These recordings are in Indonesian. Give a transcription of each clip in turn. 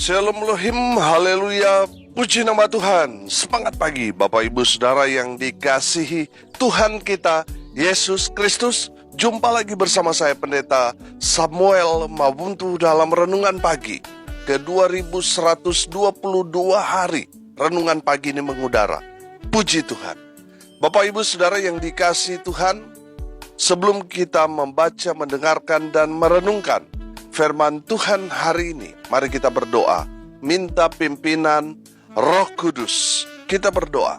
Shalom Elohim, haleluya, puji nama Tuhan. Semangat pagi Bapak Ibu Saudara yang dikasihi Tuhan kita Yesus Kristus. Jumpa lagi bersama saya Pendeta Samuel Mabuntu dalam Renungan Pagi ke 2122 hari. Renungan pagi ini mengudara. Puji Tuhan. Bapak Ibu Saudara yang dikasihi Tuhan, sebelum kita membaca, mendengarkan, dan merenungkan firman Tuhan hari ini, mari kita berdoa, minta pimpinan Roh Kudus. Kita berdoa.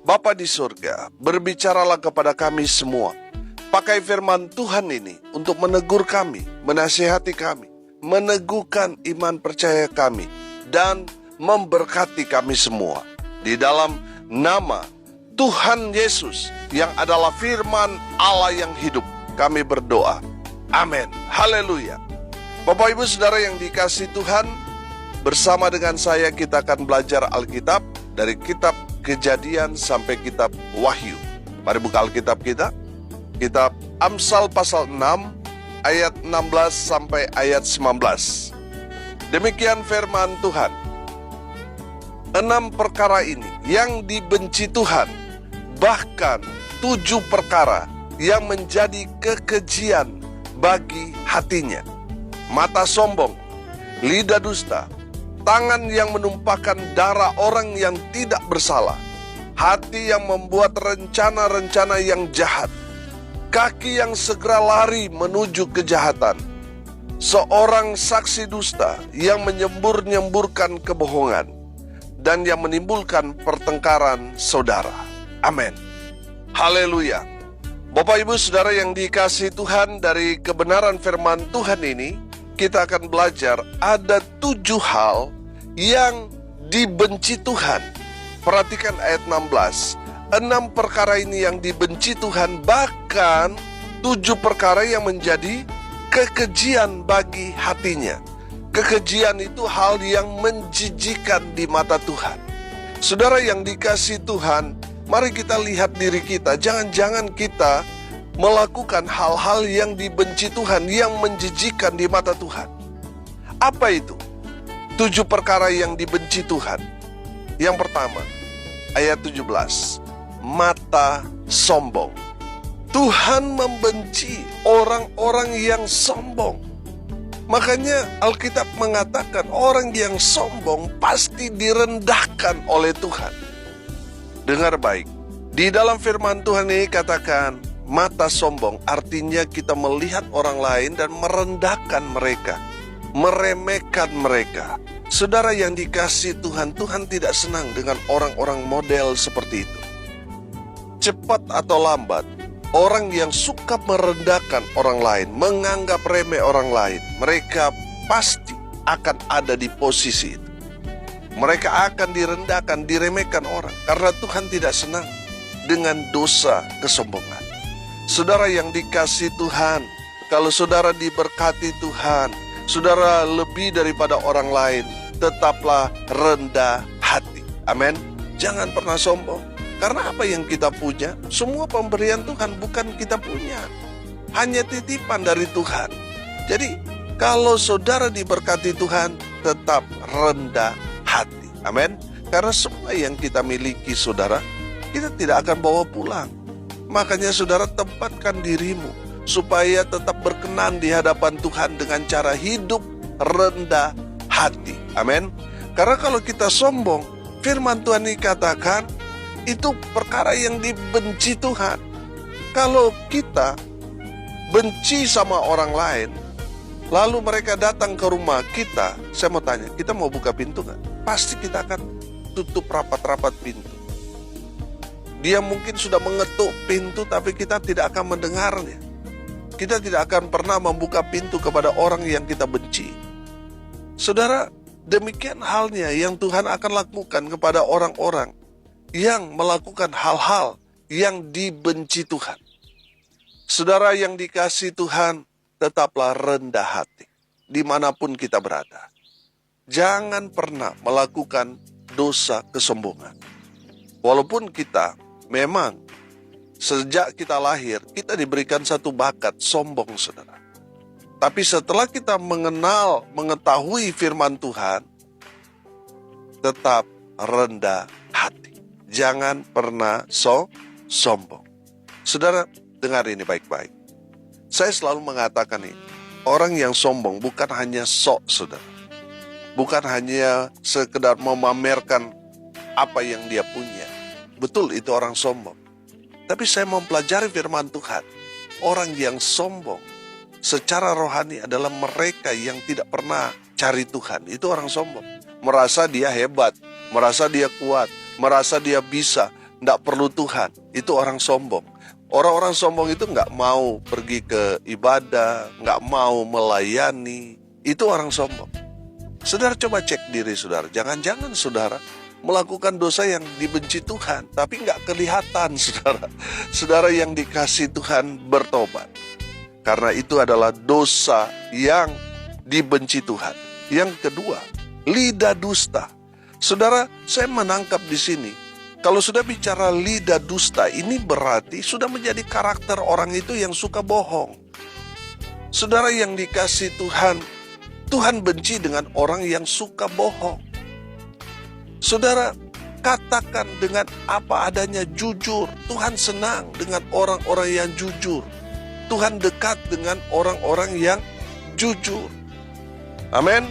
Bapa di surga, berbicaralah kepada kami semua. Pakai firman Tuhan ini untuk menegur kami, menasihati kami, meneguhkan iman percaya kami, dan memberkati kami semua. Di dalam nama Tuhan Yesus yang adalah firman Allah yang hidup, kami berdoa. Amin. Haleluya. Bapak Ibu Saudara yang dikasihi Tuhan, bersama dengan saya kita akan belajar Alkitab dari kitab Kejadian sampai kitab Wahyu. Mari buka Alkitab kita. Kitab Amsal pasal 6 ayat 16 sampai ayat 19. Demikian firman Tuhan. 6 perkara ini yang dibenci Tuhan, bahkan 7 perkara yang menjadi kekejian bagi hatinya. Mata sombong, lidah dusta, tangan yang menumpahkan darah orang yang tidak bersalah, hati yang membuat rencana-rencana yang jahat, kaki yang segera lari menuju kejahatan, seorang saksi dusta yang menyembur-nyemburkan kebohongan, dan yang menimbulkan pertengkaran saudara. Amin. Haleluya. Bapak Ibu Saudara yang dikasihi Tuhan, dari kebenaran firman Tuhan ini kita akan belajar ada 7 hal yang dibenci Tuhan. Perhatikan ayat 16. 6 perkara ini yang dibenci Tuhan, bahkan 7 perkara yang menjadi kekejian bagi hatinya. Kekejian itu hal yang menjijikan di mata Tuhan. Saudara yang dikasihi Tuhan, mari kita lihat diri kita. Jangan-jangan kita melakukan hal-hal yang dibenci Tuhan, yang menjijikan di mata Tuhan. Apa itu? 7 perkara yang dibenci Tuhan. Yang pertama, ayat 17. Mata sombong. Tuhan membenci orang-orang yang sombong. Makanya Alkitab mengatakan orang yang sombong pasti direndahkan oleh Tuhan. Dengar baik. Di dalam firman Tuhan ini katakan, mata sombong artinya kita melihat orang lain dan merendahkan mereka, meremehkan mereka. Saudara yang dikasihi Tuhan, Tuhan tidak senang dengan orang-orang model seperti itu. Cepat atau lambat, orang yang suka merendahkan orang lain, menganggap remeh orang lain, mereka pasti akan ada di posisi itu. Mereka akan direndahkan, diremehkan orang, karena Tuhan tidak senang dengan dosa kesombongan. Saudara yang dikasihi Tuhan, kalau saudara diberkati Tuhan, saudara lebih daripada orang lain, tetaplah rendah hati. Amin. Jangan pernah sombong. Karena apa yang kita punya, semua pemberian Tuhan bukan kita punya, hanya titipan dari Tuhan. Jadi, kalau saudara diberkati Tuhan, tetap rendah hati. Amin. Karena semua yang kita miliki, saudara, kita tidak akan bawa pulang. Makanya saudara tempatkan dirimu supaya tetap berkenan di hadapan Tuhan dengan cara hidup rendah hati. Amin. Karena kalau kita sombong, firman Tuhan ini katakan, itu perkara yang dibenci Tuhan. Kalau kita benci sama orang lain, lalu mereka datang ke rumah kita, saya mau tanya, kita mau buka pintu gak? Pasti kita akan tutup rapat-rapat pintu. Dia mungkin sudah mengetuk pintu, tapi kita tidak akan mendengarnya. Kita tidak akan pernah membuka pintu kepada orang yang kita benci. Saudara, demikian halnya yang Tuhan akan lakukan kepada orang-orang yang melakukan hal-hal yang dibenci Tuhan. Saudara yang dikasihi Tuhan, tetaplah rendah hati dimanapun kita berada. Jangan pernah melakukan dosa kesombongan. Walaupun kita memang sejak kita lahir, kita diberikan satu bakat sombong, saudara. Tapi setelah kita mengetahui firman Tuhan, tetap rendah hati. Jangan pernah sombong. Saudara, dengar ini baik-baik. Saya selalu mengatakan ini, orang yang sombong bukan hanya sok, saudara. Bukan hanya sekedar memamerkan apa yang dia punya. Betul, itu orang sombong. Tapi saya mempelajari firman Tuhan. Orang yang sombong secara rohani adalah mereka yang tidak pernah cari Tuhan. Itu orang sombong. Merasa dia hebat, merasa dia kuat, merasa dia bisa, tidak perlu Tuhan. Itu orang sombong. Orang-orang sombong itu nggak mau pergi ke ibadah, nggak mau melayani. Itu orang sombong. Saudara coba cek diri saudara. Jangan-jangan saudara melakukan dosa yang dibenci Tuhan, tapi nggak kelihatan saudara. Saudara yang dikasih Tuhan bertobat. Karena itu adalah dosa yang dibenci Tuhan. Yang kedua, lidah dusta. Saudara, saya menangkap di sini. Kalau sudah bicara lidah dusta, ini berarti sudah menjadi karakter orang itu yang suka bohong. Saudara yang dikasih Tuhan, Tuhan benci dengan orang yang suka bohong. Saudara, katakan dengan apa adanya jujur. Tuhan senang dengan orang-orang yang jujur. Tuhan dekat dengan orang-orang yang jujur. Amin.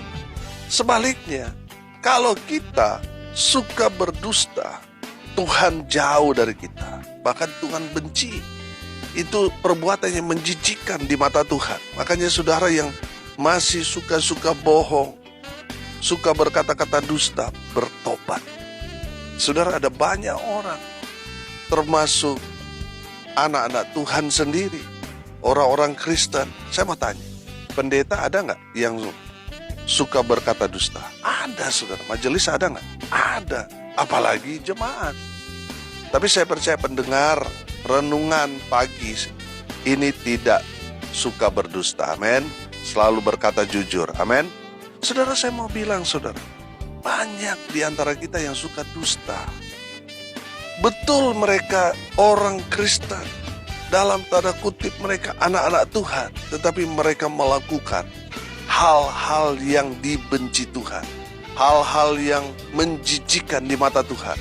Sebaliknya, kalau kita suka berdusta, Tuhan jauh dari kita. Bahkan Tuhan benci. Itu perbuatan yang menjijikkan di mata Tuhan. Makanya saudara yang masih suka-suka bohong, suka berkata-kata dusta, bertobat. Saudara, ada banyak orang, termasuk anak-anak Tuhan sendiri, orang-orang Kristen. Saya mau tanya, pendeta ada nggak yang suka berkata dusta? Ada saudara. Majelis ada nggak? Ada. Apalagi jemaat. Tapi saya percaya pendengar renungan pagi ini tidak suka berdusta. Amin. Selalu berkata jujur. Amin. Saudara, saya mau bilang saudara, banyak di antara kita yang suka dusta. Betul, mereka orang Kristen, dalam tanda kutip mereka anak-anak Tuhan, tetapi mereka melakukan hal-hal yang dibenci Tuhan, hal-hal yang menjijikkan di mata Tuhan.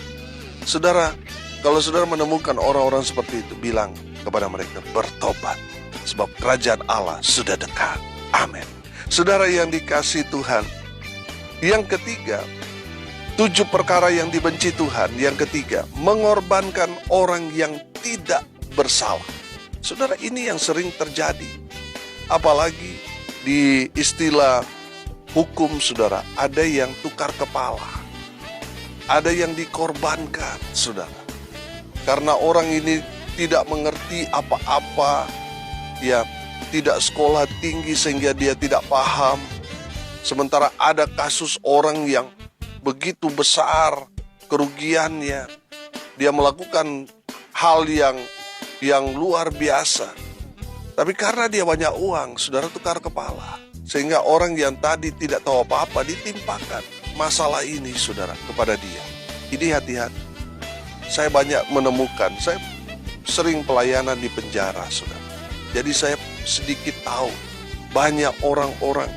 Saudara, kalau saudara menemukan orang-orang seperti itu, bilang kepada mereka, bertobat, sebab kerajaan Allah sudah dekat. Amin. Saudara yang dikasih Tuhan, yang ketiga, 7 perkara yang dibenci Tuhan. Yang ketiga, mengorbankan orang yang tidak bersalah. Saudara, ini yang sering terjadi. Apalagi di istilah hukum saudara, ada yang tukar kepala, ada yang dikorbankan saudara. Karena orang ini tidak mengerti apa-apa, ya tidak sekolah tinggi sehingga dia tidak paham. Sementara ada kasus orang yang begitu besar kerugiannya, dia melakukan hal yang luar biasa. Tapi karena dia banyak uang, saudara tukar kepala. Sehingga orang yang tadi tidak tahu apa-apa ditimpakan masalah ini saudara kepada dia. Ini hati-hati. Saya banyak menemukan, saya sering pelayanan di penjara saudara. Jadi saya sedikit tahu banyak orang-orang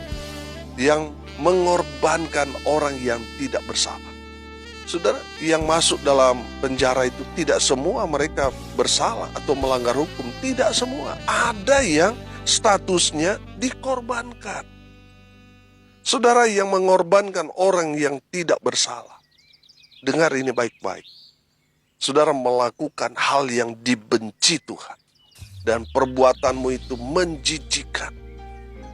yang mengorbankan orang yang tidak bersalah. Saudara, yang masuk dalam penjara itu tidak semua mereka bersalah atau melanggar hukum. Tidak semua. Ada yang statusnya dikorbankan. Saudara, yang mengorbankan orang yang tidak bersalah. Dengar ini baik-baik. Saudara melakukan hal yang dibenci Tuhan. Dan perbuatanmu itu menjijikkan.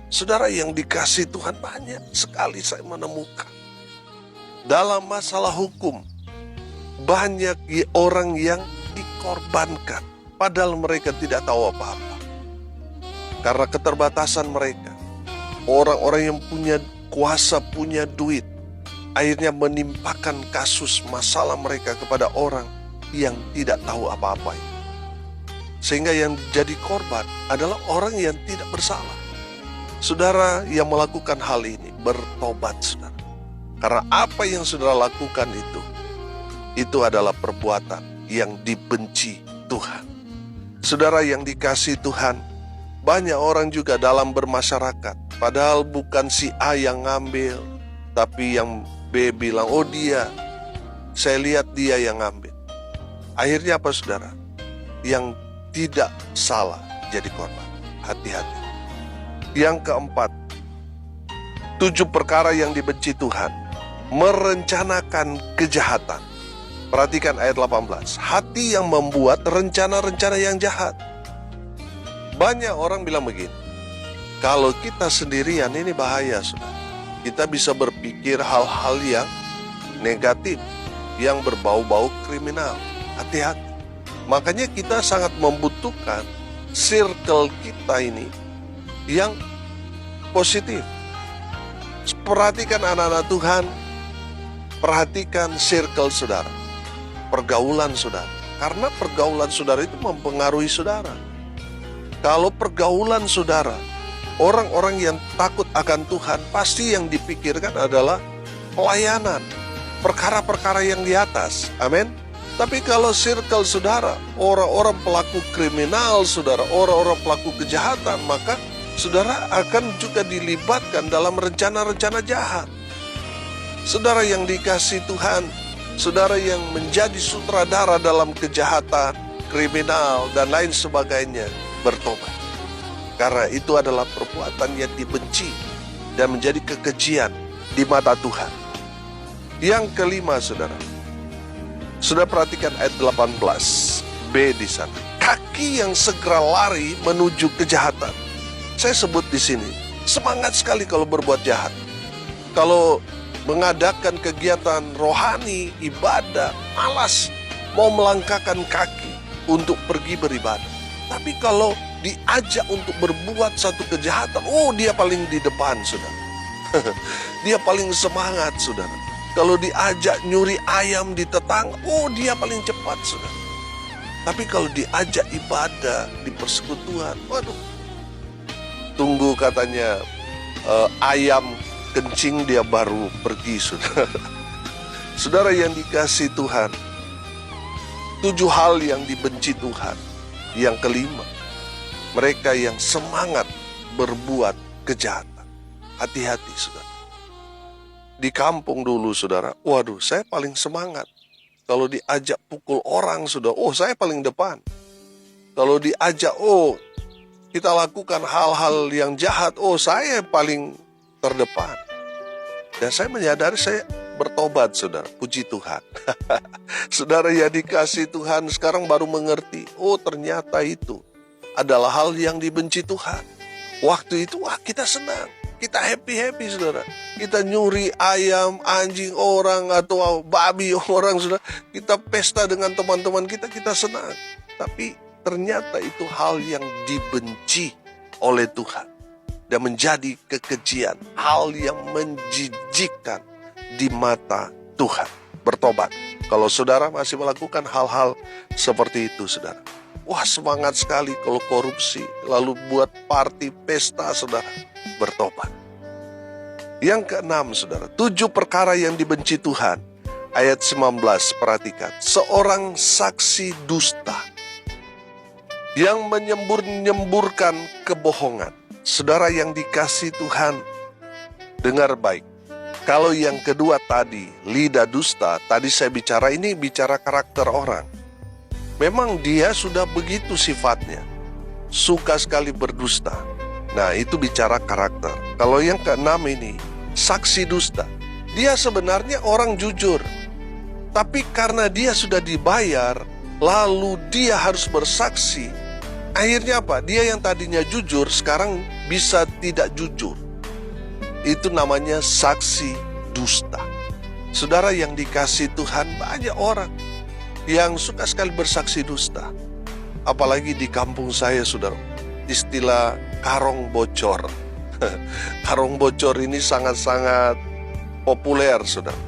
Saudara yang dikasih Tuhan, banyak sekali saya menemukan. Dalam masalah hukum, banyak orang yang dikorbankan. Padahal mereka tidak tahu apa-apa. Karena keterbatasan mereka. Orang-orang yang punya kuasa, punya duit, akhirnya menimpakan kasus masalah mereka kepada orang yang tidak tahu apa-apa. Sehingga yang jadi korban adalah orang yang tidak bersalah. Saudara yang melakukan hal ini, bertobat saudara. Karena apa yang saudara lakukan itu adalah perbuatan yang dibenci Tuhan. Saudara yang dikasih Tuhan, banyak orang juga dalam bermasyarakat, padahal bukan si A yang ngambil, Tapi yang B bilang, oh dia, saya lihat dia yang ngambil. Akhirnya apa saudara? Yang tidak salah jadi korban. Hati-hati. Yang keempat, 7 perkara yang dibenci Tuhan. Merencanakan kejahatan. Perhatikan ayat 18. Hati yang membuat rencana-rencana yang jahat. Banyak orang bilang begini, kalau kita sendirian ini bahaya saudara. Kita bisa berpikir hal-hal yang negatif, yang berbau-bau kriminal. Hati-hati. Makanya kita sangat membutuhkan circle kita ini yang positif. Perhatikan anak-anak Tuhan, perhatikan circle saudara, pergaulan saudara. Karena pergaulan saudara itu mempengaruhi saudara. Kalau pergaulan saudara, orang-orang yang takut akan Tuhan, pasti yang dipikirkan adalah pelayanan, perkara-perkara yang di atas. Amin. Tapi kalau circle saudara, orang-orang pelaku kriminal saudara, orang-orang pelaku kejahatan, maka saudara akan juga dilibatkan dalam rencana-rencana jahat. Saudara yang dikasihi Tuhan, saudara yang menjadi sutradara dalam kejahatan, kriminal, dan lain sebagainya, bertobat. Karena itu adalah perbuatan yang dibenci dan menjadi kekejian di mata Tuhan. Yang kelima saudara, sudah perhatikan ayat 18b di sana. Kaki yang segera lari menuju kejahatan. Saya sebut di sini, semangat sekali kalau berbuat jahat. Kalau mengadakan kegiatan rohani, ibadah, malas mau melangkahkan kaki untuk pergi beribadah. Tapi kalau diajak untuk berbuat satu kejahatan, oh dia paling di depan saudara. Dia paling semangat saudara. Kalau diajak nyuri ayam di tetangga, oh dia paling cepat saudara. Tapi kalau diajak ibadah di persekutuan, waduh, tunggu katanya ayam kencing dia baru pergi saudara. Saudara yang dikasihi Tuhan, 7 hal yang dibenci Tuhan. Yang kelima, mereka yang semangat berbuat kejahatan. Hati-hati saudara. Di kampung dulu saudara, waduh saya paling semangat. Kalau diajak pukul orang saudara, oh saya paling depan. Kalau diajak, oh kita lakukan hal-hal yang jahat, oh saya paling terdepan. Dan saya menyadari saya bertobat saudara, puji Tuhan. Saudara yang dikasihi Tuhan sekarang baru mengerti, oh ternyata itu adalah hal yang dibenci Tuhan. Waktu itu wah kita senang, kita happy saudara. Kita nyuri ayam, anjing orang atau babi orang saudara. Kita pesta dengan teman-teman kita, kita senang. Tapi ternyata itu hal yang dibenci oleh Tuhan. Dan menjadi kekejian, hal yang menjijikkan di mata Tuhan. Bertobat. Kalau saudara masih melakukan hal-hal seperti itu saudara, wah semangat sekali kalau korupsi, lalu buat party pesta saudara, bertobat. Yang keenam saudara, 7 perkara yang dibenci Tuhan. Ayat 19, perhatikan. Seorang saksi dusta yang menyembur-nyemburkan kebohongan. Saudara yang dikasihi Tuhan, dengar baik. Kalau yang kedua tadi, lidah dusta, tadi saya bicara, ini bicara karakter orang. Memang dia sudah begitu sifatnya, suka sekali berdusta. Nah itu bicara karakter. Kalau yang keenam ini, saksi dusta. Dia sebenarnya orang jujur, tapi karena dia sudah dibayar, lalu dia harus bersaksi. Akhirnya apa? Dia yang tadinya jujur, sekarang bisa tidak jujur. Itu namanya saksi dusta. Saudara yang dikasihi Tuhan, banyak orang yang suka sekali bersaksi dusta. Apalagi di kampung saya saudara, istilah karong bocor. Karong bocor ini sangat-sangat populer saudara.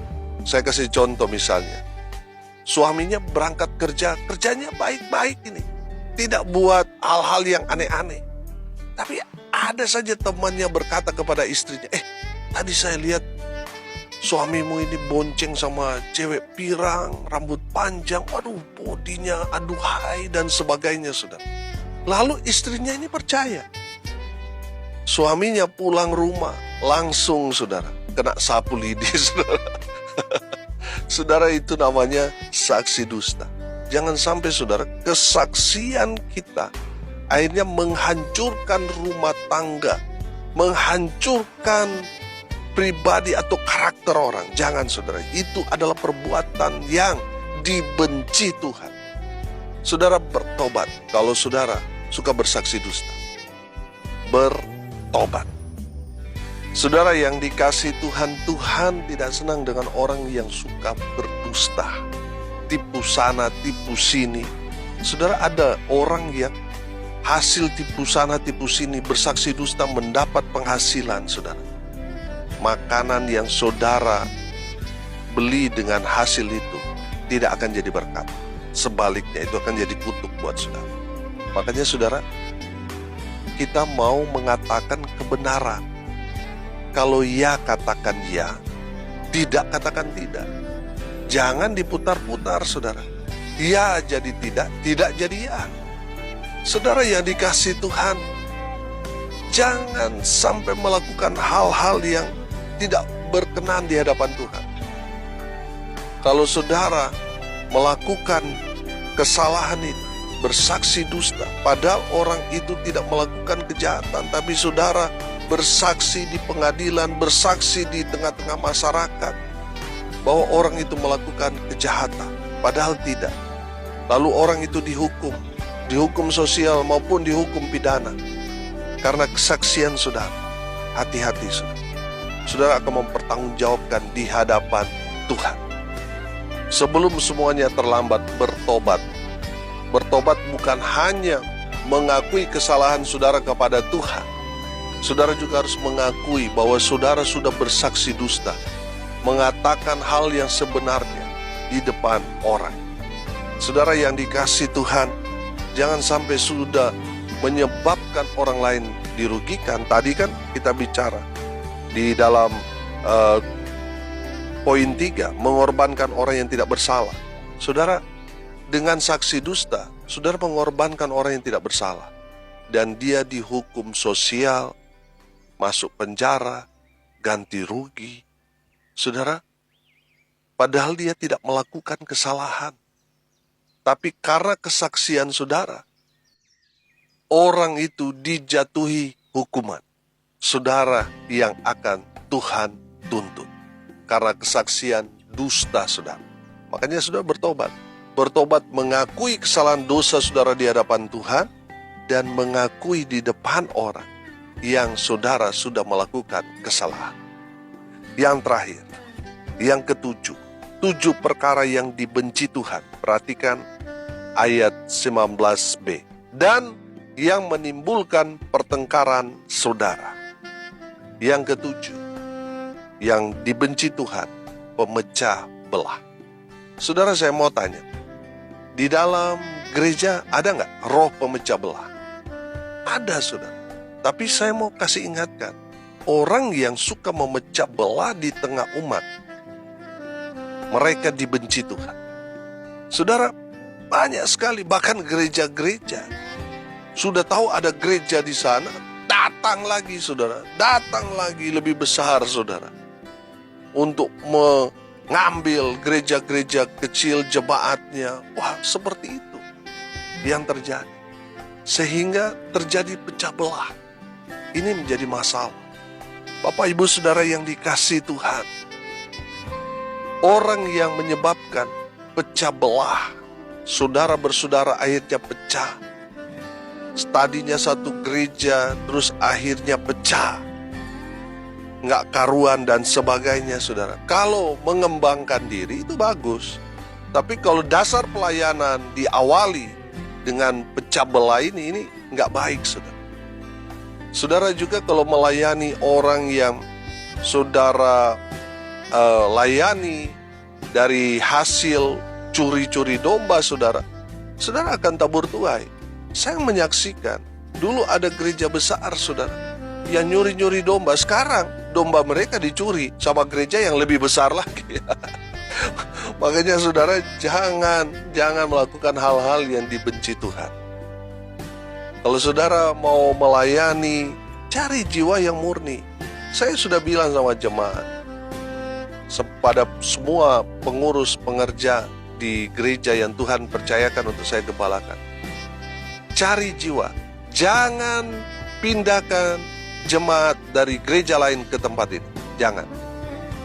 Saya kasih contoh misalnya, suaminya berangkat kerja, kerjanya baik-baik ini, tidak buat hal-hal yang aneh-aneh. Tapi ada saja temannya berkata kepada istrinya, tadi saya lihat suamimu ini bonceng sama cewek pirang, rambut panjang, waduh bodinya aduhai dan sebagainya saudara. Lalu istrinya ini percaya. Suaminya pulang rumah langsung saudara kena sapu lidi, saudara. Saudara, itu namanya saksi dusta. Jangan sampai saudara, kesaksian kita akhirnya menghancurkan rumah tangga, menghancurkan pribadi atau karakter orang. Jangan saudara, itu adalah perbuatan yang dibenci Tuhan. Saudara bertobat. Kalau saudara suka bersaksi dusta, bertobat. Saudara yang dikasihi Tuhan, Tuhan tidak senang dengan orang yang suka berdusta, tipu sana, tipu sini. Saudara, ada orang yang hasil tipu sana, tipu sini, bersaksi dusta mendapat penghasilan, saudara. Makanan yang saudara beli dengan hasil itu tidak akan jadi berkat. Sebaliknya, itu akan jadi kutuk buat saudara. Makanya saudara, kita mau mengatakan kebenaran. Kalau ya, katakan ya. Tidak, katakan tidak. Jangan diputar-putar, saudara. Ya jadi tidak, tidak jadi ya. Saudara yang dikasihi Tuhan, jangan sampai melakukan hal-hal yang tidak berkenan di hadapan Tuhan. Kalau saudara melakukan kesalahan itu, bersaksi dusta, padahal orang itu tidak melakukan kejahatan, tapi saudara bersaksi di pengadilan, bersaksi di tengah-tengah masyarakat bahwa orang itu melakukan kejahatan, padahal tidak. Lalu orang itu dihukum sosial maupun dihukum pidana karena kesaksian saudara. Hati-hati saudara. Saudara akan mempertanggungjawabkan di hadapan Tuhan. Sebelum semuanya terlambat, bertobat. Bertobat bukan hanya mengakui kesalahan saudara kepada Tuhan. Saudara juga harus mengakui bahwa saudara sudah bersaksi dusta, mengatakan hal yang sebenarnya di depan orang. Saudara yang dikasihi Tuhan, jangan sampai sudah menyebabkan orang lain dirugikan. Tadi kan kita bicara di dalam poin 3, mengorbankan orang yang tidak bersalah. Saudara, dengan saksi dusta, saudara mengorbankan orang yang tidak bersalah. Dan dia dihukum sosial, masuk penjara, ganti rugi. Saudara, padahal dia tidak melakukan kesalahan. Tapi karena kesaksian saudara, orang itu dijatuhi hukuman. Saudara yang akan Tuhan tuntut karena kesaksian dusta saudara. Makanya saudara bertobat. Bertobat mengakui kesalahan dosa saudara di hadapan Tuhan dan mengakui di depan orang yang saudara sudah melakukan kesalahan. Yang terakhir, yang ketujuh, 7 perkara yang dibenci Tuhan. Perhatikan ayat 19b. Dan yang menimbulkan pertengkaran saudara. Yang ketujuh, yang dibenci Tuhan, pemecah belah. Saudara, saya mau tanya, di dalam gereja ada nggak roh pemecah belah? Ada, saudara. Tapi saya mau kasih ingatkan, orang yang suka memecah belah di tengah umat, mereka dibenci Tuhan. Saudara, banyak sekali, bahkan gereja-gereja sudah tahu ada gereja di sana, datang lagi saudara, datang lagi lebih besar saudara, untuk mengambil gereja-gereja kecil jemaatnya. Wah, seperti itu yang terjadi, sehingga terjadi pecah belah. Ini menjadi masalah. Bapak ibu saudara yang dikasihi Tuhan, orang yang menyebabkan pecah belah, saudara bersaudara akhirnya pecah. Tadinya satu gereja, terus akhirnya pecah, nggak karuan dan sebagainya saudara. Kalau mengembangkan diri itu bagus, tapi kalau dasar pelayanan diawali dengan pecah belah ini nggak baik saudara. Saudara juga kalau melayani orang yang saudara layani dari hasil curi-curi domba saudara, saudara akan tabur tuai. Saya menyaksikan, dulu ada gereja besar saudara, yang nyuri-nyuri domba. Sekarang domba mereka dicuri sama gereja yang lebih besar lagi. Makanya saudara, jangan melakukan hal-hal yang dibenci Tuhan. Kalau saudara mau melayani, cari jiwa yang murni. Saya sudah bilang sama jemaat, kepada semua pengurus pengerja di gereja yang Tuhan percayakan untuk saya gembalakan. Cari jiwa, jangan pindahkan jemaat dari gereja lain ke tempat ini. Jangan.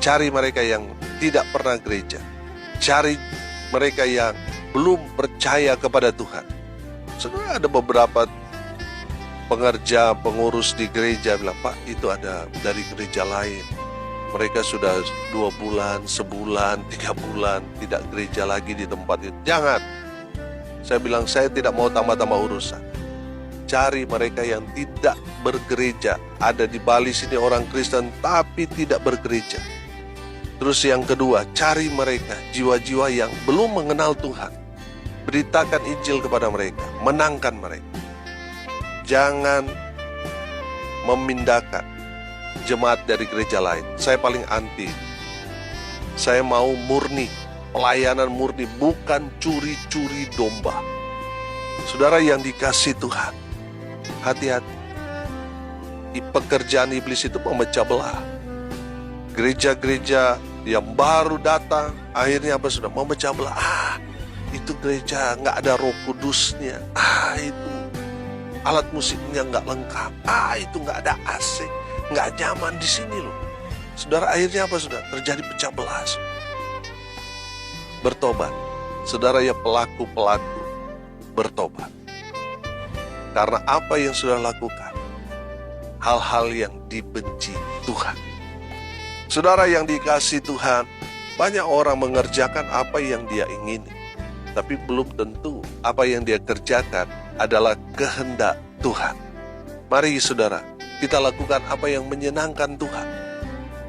Cari mereka yang tidak pernah gereja. Cari mereka yang belum percaya kepada Tuhan. Sebenarnya ada beberapa pengerja, pengurus di gereja bilang, Pak, itu ada dari gereja lain. Mereka sudah 2 bulan, sebulan, 3 bulan tidak gereja lagi di tempat itu. Jangan. Saya bilang, saya tidak mau tambah-tambah urusan. Cari mereka yang tidak bergereja. Ada di Bali sini orang Kristen tapi tidak bergereja. Terus yang kedua, cari mereka, jiwa-jiwa yang belum mengenal Tuhan. Beritakan Injil kepada mereka, menangkan mereka. Jangan memindahkan jemaat dari gereja lain. Saya paling anti. Saya mau murni, pelayanan murni, bukan curi-curi domba. Saudara yang dikasihi Tuhan, hati-hati. Pekerjaan iblis itu memecah belah. Gereja-gereja yang baru datang, akhirnya apa sudah memecah belah. Itu gereja nggak ada Roh Kudusnya. Itu alat musiknya nggak lengkap. Itu nggak ada AC, nggak nyaman di sini loh. Saudara, akhirnya apa sudah terjadi pecah belah. Bertobat, saudara ya, pelaku-pelaku bertobat. Karena apa yang sudah lakukan, hal-hal yang dibenci Tuhan. Saudara yang dikasihi Tuhan, banyak orang mengerjakan apa yang dia ingini, tapi belum tentu apa yang dia kerjakan adalah kehendak Tuhan. Mari saudara, kita lakukan apa yang menyenangkan Tuhan.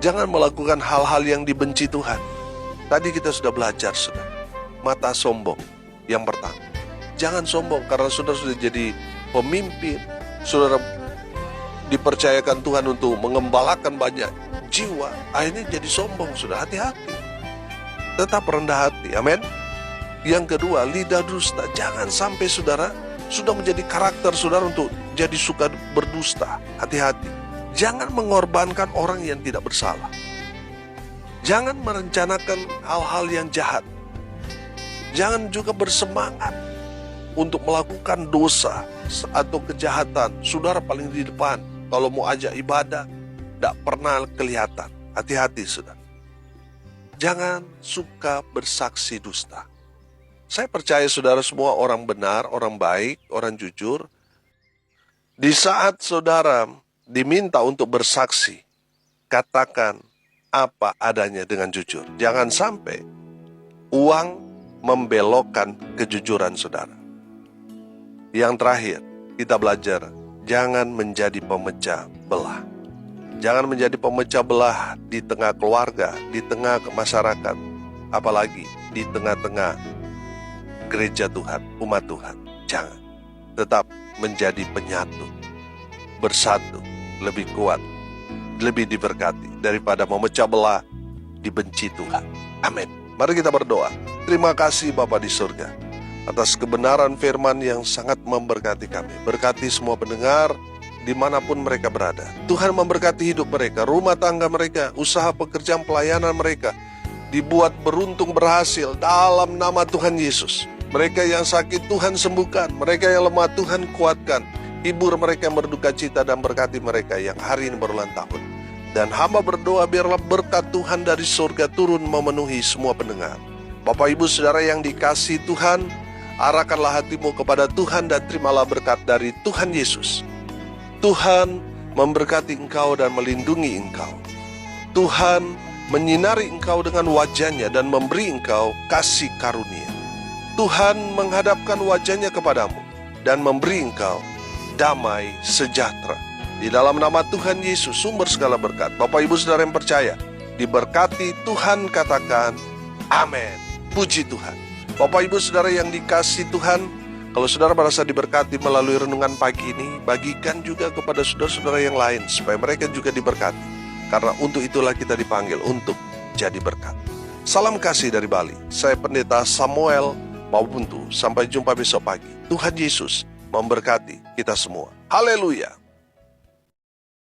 Jangan melakukan hal-hal yang dibenci Tuhan. Tadi kita sudah belajar, saudara. Mata sombong yang pertama. Jangan sombong karena saudara sudah jadi pemimpin. Saudara dipercayakan Tuhan untuk mengembalakan banyak jiwa, akhirnya jadi sombong. Sudah, hati-hati. Tetap rendah hati, amin. Yang kedua, lidah dusta. Jangan sampai saudara sudah menjadi karakter saudara untuk jadi suka berdusta. Hati-hati. Jangan mengorbankan orang yang tidak bersalah. Jangan merencanakan hal-hal yang jahat. Jangan juga bersemangat untuk melakukan dosa atau kejahatan. Saudara paling di depan. Kalau mau ajak ibadah, tidak pernah kelihatan. Hati-hati, saudara. Jangan suka bersaksi dusta. Saya percaya saudara semua orang benar, orang baik, orang jujur. Di saat saudara diminta untuk bersaksi, katakan apa adanya dengan jujur. Jangan sampai uang membelokkan kejujuran saudara. Yang terakhir, kita belajar, jangan menjadi pemecah belah. Jangan menjadi pemecah belah di tengah keluarga, di tengah masyarakat, apalagi di tengah-tengah gereja Tuhan, umat Tuhan. Jangan. Tetap menjadi penyatu, bersatu, lebih kuat, lebih diberkati daripada memecah belah, dibenci Tuhan. Amin. Mari kita berdoa. Terima kasih Bapa di surga atas kebenaran firman yang sangat memberkati kami. Berkati semua pendengar dimanapun mereka berada. Tuhan memberkati hidup mereka, rumah tangga mereka, usaha pekerjaan pelayanan mereka dibuat beruntung berhasil dalam nama Tuhan Yesus. Mereka yang sakit Tuhan sembuhkan, mereka yang lemah Tuhan kuatkan, hibur mereka yang berduka cita dan berkati mereka yang hari ini berulang tahun. Dan hamba berdoa biarlah berkat Tuhan dari surga turun memenuhi semua pendengar. Bapak Ibu Saudara yang dikasihi Tuhan, arahkanlah hatimu kepada Tuhan dan terimalah berkat dari Tuhan Yesus. Tuhan memberkati engkau dan melindungi engkau. Tuhan menyinari engkau dengan wajahnya dan memberi engkau kasih karunia. Tuhan menghadapkan wajahnya kepadamu dan memberi engkau damai sejahtera. Di dalam nama Tuhan Yesus, sumber segala berkat. Bapak Ibu Saudara yang percaya, diberkati Tuhan, katakan amin. Puji Tuhan. Bapak Ibu Saudara yang dikasihi Tuhan, kalau saudara merasa diberkati melalui renungan pagi ini, bagikan juga kepada saudara-saudara yang lain supaya mereka juga diberkati. Karena untuk itulah kita dipanggil untuk jadi berkat. Salam kasih dari Bali. Saya Pendeta Samuel Maupuntu. Sampai jumpa besok pagi. Tuhan Yesus memberkati kita semua. Haleluya.